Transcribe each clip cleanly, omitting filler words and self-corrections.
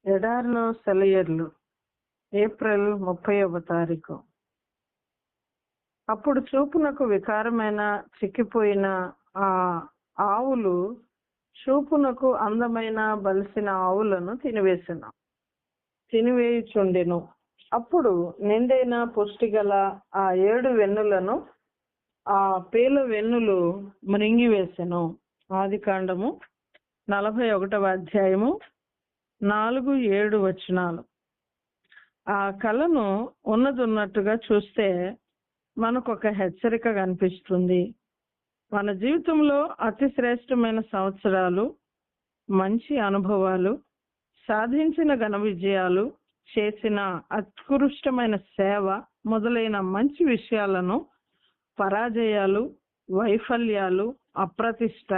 ఎడారిలో సెలయేర్లు ఏప్రిల్ 30వ తారీఖు. అప్పుడు చూపునకు వికారమైన చిక్కిపోయిన ఆ ఆవులు చూపునకు అందమైన బలిసిన ఆవులను తినివేయుచుండెను. అప్పుడు నిండైన పుష్టిగల ఆ 7 వెన్నులను ఆ పేల వెన్నులు మృంగివేసెను. ఆదికాండము 41వ అధ్యాయము 4-7 వచనాలు. ఆ కళను ఉన్నట్టుగా చూస్తే మనకు ఒక హెచ్చరిక కనిపిస్తుంది. మన జీవితంలో అతి శ్రేష్టమైన సంవత్సరాలు, మంచి అనుభవాలు, సాధించిన ఘన విజయాలు, చేసిన అత్కృష్టమైన సేవ మొదలైన మంచి విషయాలను పరాజయాలు, వైఫల్యాలు, అప్రతిష్ట,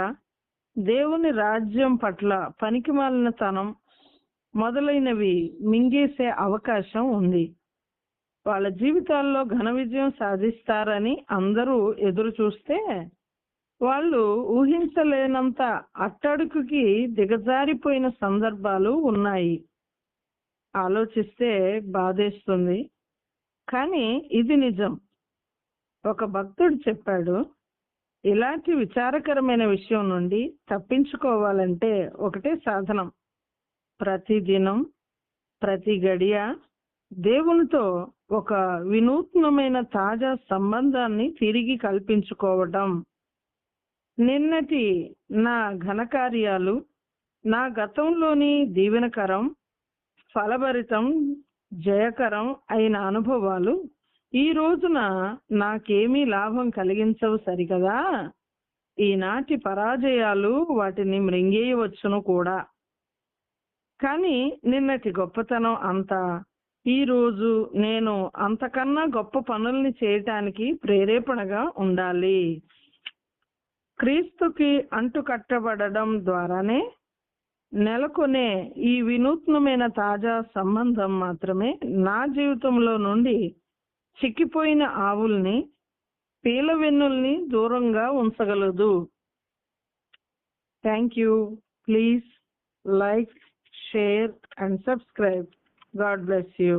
దేవుని రాజ్యం పట్ల పనికిమాలినతనం మొదలైనవి మింగేసే అవకాశం ఉంది. వాళ్ళ జీవితాల్లో ఘన విజయం సాధిస్తారని అందరూ ఎదురు చూస్తే వాళ్ళు ఊహించలేనంత అట్టడుగుకి దిగజారిపోయిన సందర్భాలు ఉన్నాయి. ఆలోచిస్తే బాధేస్తుంది, కానీ ఇది నిజం. ఒక భక్తుడు చెప్పాడు, ఇలాంటి విచారకరమైన విషయం నుండి తప్పించుకోవాలంటే ఒకటే సాధనం: ప్రతిదినం, ప్రతి గడియ దేవునితో ఒక వినూత్నమైన తాజా సంబంధాన్ని తిరిగి కల్పించుకోవటం. నిన్నటి నా ఘనకార్యాలు, నా గతంలోని దీవెనకరం, ఫలభరితం, జయకరం అయిన అనుభవాలు ఈ రోజున నాకేమీ లాభం కలిగించవు సరికదా. ఈనాటి పరాజయాలు వాటిని మృంగేయవచ్చును కూడా. కానీ నిన్నటి గొప్పతనం అంతా ఈ రోజు నేను అంతకన్నా గొప్ప పనుల్ని చేయటానికి ప్రేరేపణగా ఉండాలి. క్రీస్తుకి అంటుకట్టబడడం ద్వారానే నెలకొనే ఈ వినూత్నమైన తాజా సంబంధం మాత్రమే నా జీవితంలో నుండి చిక్కిపోయిన ఆవుల్ని, పీలవెన్నుల్ని దూరంగా ఉంచగలదు. Thank you. Please like, share and subscribe. God bless you.